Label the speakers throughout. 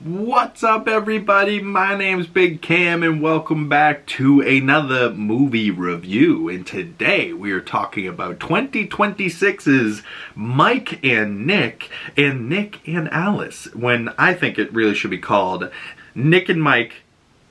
Speaker 1: What's up, everybody? My name's Big Cam and welcome back to another movie review. And today we are talking about 2026's Mike and Nick and Alice, when I think it really should be called Nick and Mike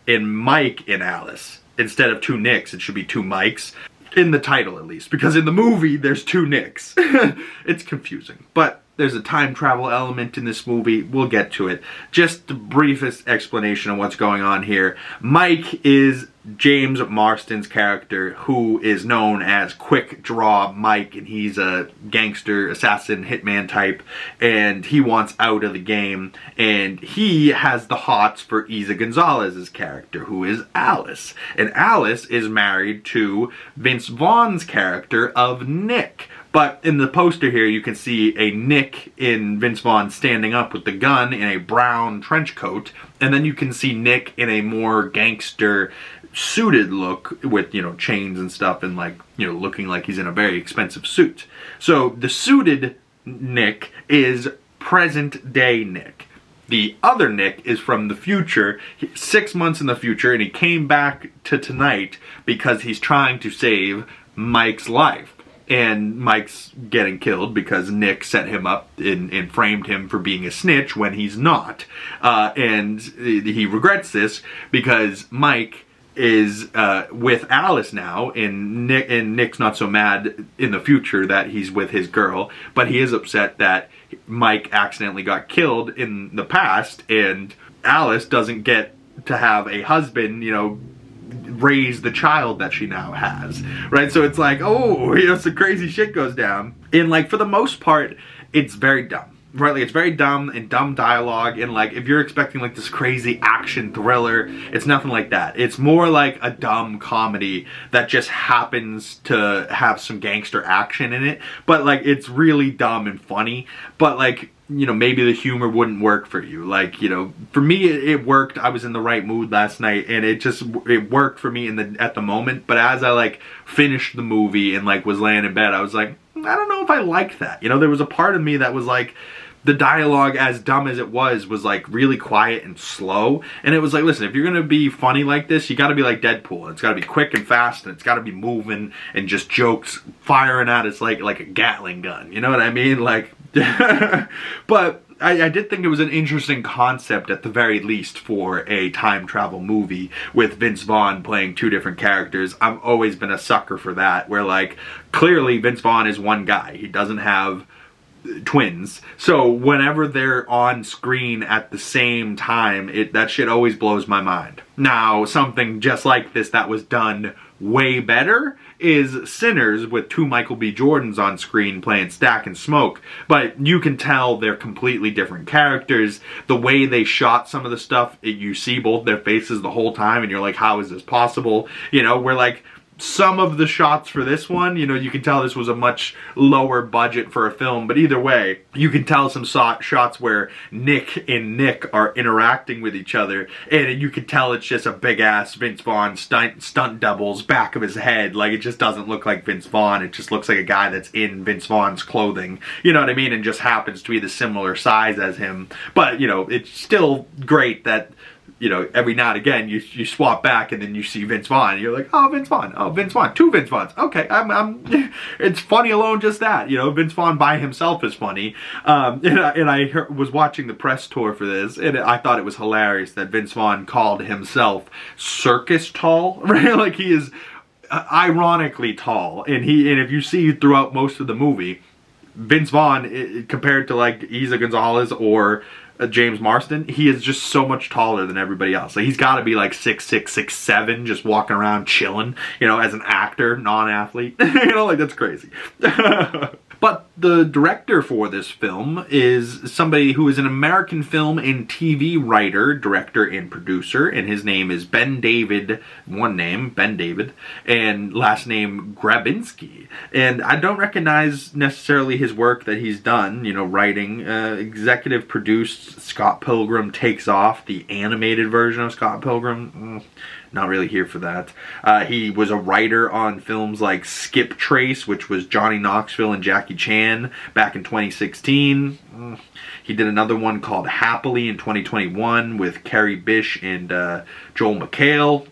Speaker 1: and Alice. Instead of two Nicks, it should be two Mikes. In the title, at least, because in the movie there's two Nicks. It's confusing, but there's a time travel element in this movie. We'll get to it. Just the briefest explanation of what's going on here. Mike is James Marsden's character, who is known as Quick Draw Mike, and he's a gangster, assassin, hitman type, and he wants out of the game, and he has the hots for Eiza Gonzalez's character, who is Alice. And Alice is married to Vince Vaughn's character of Nick. But in the poster here, you can see a Nick in Vince Vaughn standing up with the gun in a brown trench coat. And then you can see Nick in a more gangster suited look with, chains and stuff and looking like he's in a very expensive suit. So the suited Nick is present day Nick. The other Nick is from the future, 6 months in the future, and he came back to tonight because he's trying to save Mike's life. And Mike's getting killed because Nick set him up and framed him for being a snitch when he's not. And he regrets this because Mike is with Alice now, and Nick's not so mad in the future that he's with his girl, but he is upset that Mike accidentally got killed in the past, and Alice doesn't get to have a husband, raise the child that she now has, right? So it's like, some crazy shit goes down. And for the most part, it's very dumb, right? It's very dumb and dumb dialogue, and if you're expecting this crazy action thriller, it's nothing like that. It's more like a dumb comedy that just happens to have some gangster action in it, but it's really dumb and funny, but maybe the humor wouldn't work for you. For me, it worked. I was in the right mood last night, and it worked for me at the moment. But as I finished the movie and was laying in bed, I was like, I don't know if I liked that. There was a part of me that was the dialogue, as dumb as it was really quiet and slow. And it was listen, if you're gonna be funny like this, you gotta be like Deadpool. It's gotta be quick and fast, and it's gotta be moving and just jokes firing at us like a Gatling gun. You know what I mean? But I did think it was an interesting concept at the very least for a time travel movie with Vince Vaughn playing two different characters. I've always been a sucker for that, where clearly Vince Vaughn is one guy. He doesn't have twins, so whenever they're on screen at the same time, that shit always blows my mind. Now, something just like this that was done way better is Sinners, with two Michael B. Jordans on screen playing Stack and Smoke, but you can tell they're completely different characters. The way they shot some of the stuff, you see both their faces the whole time, and you're like, how is this possible? Where some of the shots for this one, you can tell this was a much lower budget for a film, but either way, you can tell some shots where Nick and Nick are interacting with each other, and you can tell it's just a big-ass Vince Vaughn stunt double's back of his head. It just doesn't look like Vince Vaughn. It just looks like a guy that's in Vince Vaughn's clothing, you know what I mean, and just happens to be the similar size as him. But, it's still great that every now and again you swap back and then you see Vince Vaughn and you're like, oh, Vince Vaughn, two Vince Vaughns. Okay, it's funny alone just that, Vince Vaughn by himself is funny. And I was watching the press tour for this, and I thought it was hilarious that Vince Vaughn called himself circus tall, right? He is ironically tall, and if you see throughout most of the movie, Vince Vaughn, compared to Eiza Gonzalez or James Marsden, he is just so much taller than everybody else. He's got to be 6'6", 6'7", just walking around chilling, as an actor, non-athlete. That's crazy. But the director for this film is somebody who is an American film and TV writer, director, and producer, and his name is BenDavid, one name, BenDavid, and last name Grabinski. And I don't recognize necessarily his work that he's done, writing, executive produced Scott Pilgrim Takes Off, the animated version of Scott Pilgrim. Not really here for that. He was a writer on films like Skip Trace, which was Johnny Knoxville and Jackie Chan Man back in 2016. He did another one called Happily in 2021 with Carrie Bish and Joel McHale.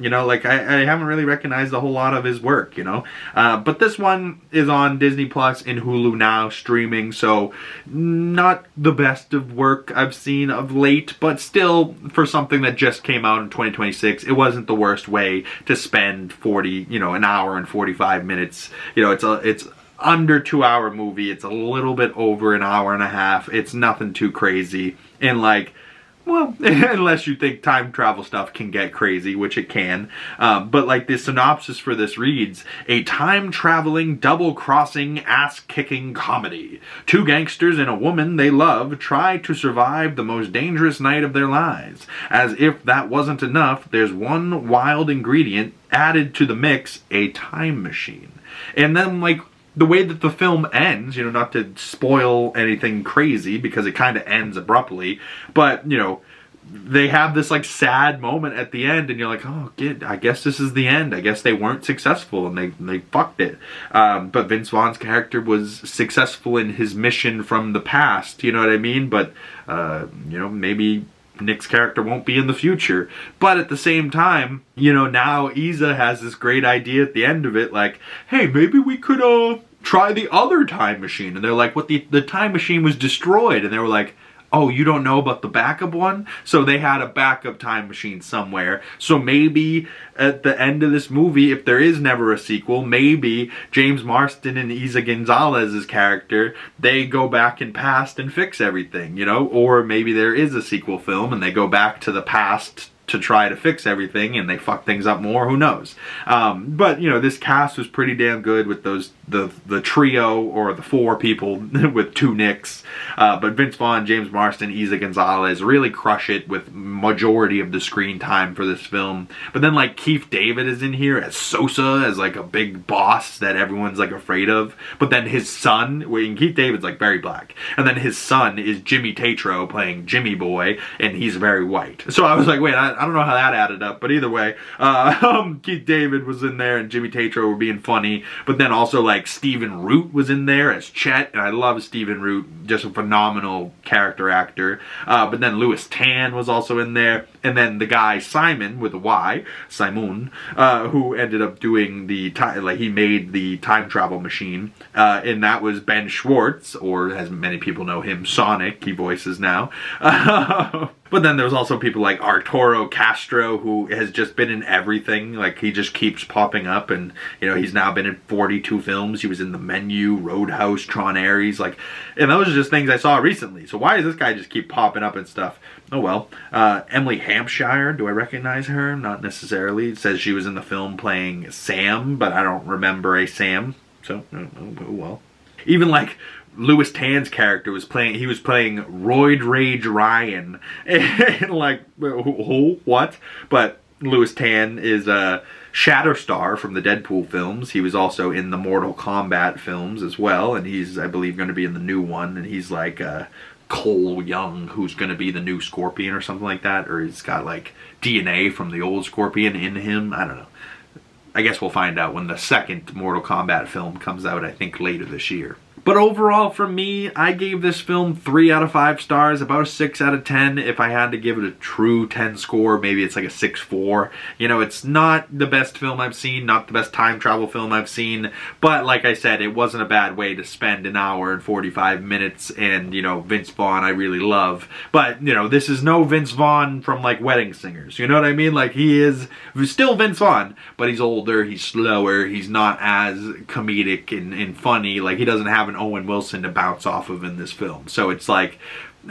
Speaker 1: You know, like I haven't really recognized a whole lot of his work, you know. But this one is on Disney Plus and Hulu now, streaming, so not the best of work I've seen of late, but still, for something that just came out in 2026, it wasn't the worst way to spend an hour and 45 minutes. You know, it's under 2-hour movie. It's a little bit over an hour and a half. It's nothing too crazy. And like, well, unless you think time travel stuff can get crazy, which it can. But like the synopsis for this reads, a time-traveling, double-crossing, ass-kicking comedy. Two gangsters and a woman they love try to survive the most dangerous night of their lives. As if that wasn't enough, there's one wild ingredient added to the mix, a time machine. And then like, the way that the film ends, you know, not to spoil anything crazy because it kind of ends abruptly, but, you know, they have this like sad moment at the end and you're like, oh, I guess this is the end. I guess they weren't successful and they fucked it. But Vince Vaughn's character was successful in his mission from the past, you know what I mean? But, you know, maybe Nick's character won't be in the future. But at the same time, you know, now Eiza has this great idea at the end of it, like, hey, maybe we could try the other time machine. And they're like, what, the time machine was destroyed. And they were like, oh, you don't know about the backup one? So they had a backup time machine somewhere. So maybe at the end of this movie, if there is never a sequel, maybe James Marsden and Eiza Gonzalez's character, they go back in past and fix everything, you know? Or maybe there is a sequel film and they go back to the past to try to fix everything and they fuck things up more, who knows. But you know, this cast was pretty damn good with the trio, or the 4 people with 2 Nicks. But Vince Vaughn, James Marsden, Eiza Gonzalez really crush it with majority of the screen time for this film. But then like Keith David is in here as Sosa, as like a big boss that everyone's like afraid of. But then his son, Keith David's like very black, and then his son is Jimmy Tatro playing Jimmy Boy, and he's very white. So I was like, wait, I don't know how that added up, but either way, Keith David was in there and Jimmy Tatro were being funny, but then also like Stephen Root was in there as Chet, and I love Stephen Root, just a phenomenal character actor. But then Louis Tan was also in there, and then the guy Simon with a Y, Simon, who ended up doing he made the time travel machine, and that was Ben Schwartz, or as many people know him, Sonic, he voices now. But then there's also people like Arturo Castro, who has just been in everything. Like, he just keeps popping up, and, you know, he's now been in 42 films. He was in The Menu, Roadhouse, Tron Ares, like, and those are just things I saw recently. So why does this guy just keep popping up and stuff? Oh well. Emily Hampshire, do I recognize her? Not necessarily. It says she was in the film playing Sam, but I don't remember a Sam. So, oh well. Even like Louis Tan's character was playing Roid Rage Ryan. And like, what? But Louis Tan is a Shatterstar from the Deadpool films. He was also in the Mortal Kombat films as well, and he's, I believe, going to be in the new one, and he's like Cole Young, who's going to be the new Scorpion or something like that, or he's got like DNA from the old Scorpion in him. I don't know. I guess we'll find out when the second Mortal Kombat film comes out, I think later this year. But overall, for me, I gave this film 3 out of 5 stars, about a 6 out of 10. If I had to give it a true 10 score, maybe it's like a 6.4. You know, it's not the best film I've seen, not the best time travel film I've seen, but like I said, it wasn't a bad way to spend an hour and 45 minutes, and, you know, Vince Vaughn I really love. But, you know, this is no Vince Vaughn from, like, Wedding Singers, you know what I mean? Like, he's still Vince Vaughn, but he's older, he's slower, he's not as comedic and funny, like, he doesn't have an Owen Wilson to bounce off of in this film. So it's like,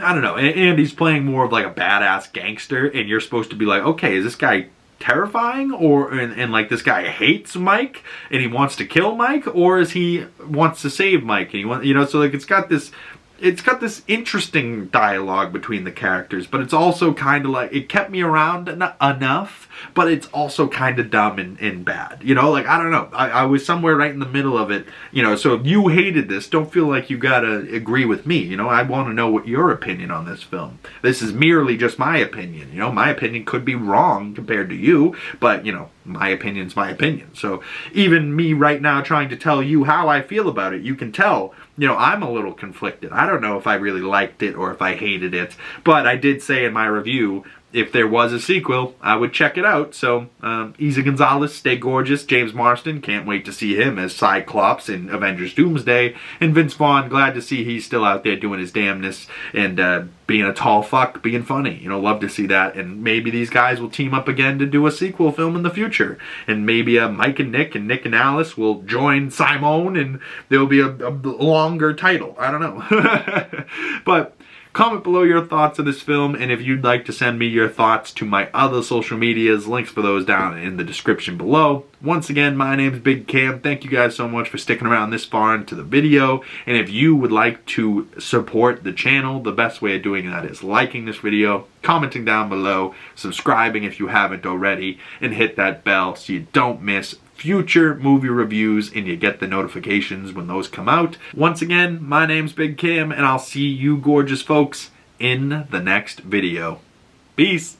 Speaker 1: I don't know, and he's playing more of like a badass gangster, and you're supposed to be like, okay, is this guy terrifying, or and like this guy hates Mike and he wants to kill Mike, or is he wants to save Mike and he wants, you know, so like it's got this interesting dialogue between the characters, but it's also kind of like, it kept me around enough, but it's also kind of dumb and bad, you know, like, I don't know, I was somewhere right in the middle of it, you know, so if you hated this, don't feel like you gotta agree with me, you know, I want to know what your opinion on this film. This is merely just my opinion, you know, my opinion could be wrong compared to you, but, you know, my opinion's my opinion. So even me right now trying to tell you how I feel about it, you can tell you know, I'm a little conflicted. I don't know if I really liked it or if I hated it, but I did say in my review, if there was a sequel, I would check it out. So, Eiza Gonzalez, stay gorgeous. James Marsden, can't wait to see him as Cyclops in Avengers Doomsday. And Vince Vaughn, glad to see he's still out there doing his damnness and being a tall fuck, being funny. You know, love to see that. And maybe these guys will team up again to do a sequel film in the future. And maybe Mike and Nick and Alice will join Simone and there'll be a longer title. I don't know. But comment below your thoughts of this film, and if you'd like to send me your thoughts to my other social medias, links for those down in the description below. Once again, my name's Big Cam. Thank you guys so much for sticking around this far into the video, and if you would like to support the channel, the best way of doing that is liking this video, commenting down below, subscribing if you haven't already, and hit that bell so you don't miss future movie reviews and you get the notifications when those come out. Once again, my name's Big Cam, and I'll see you gorgeous folks in the next video. Peace!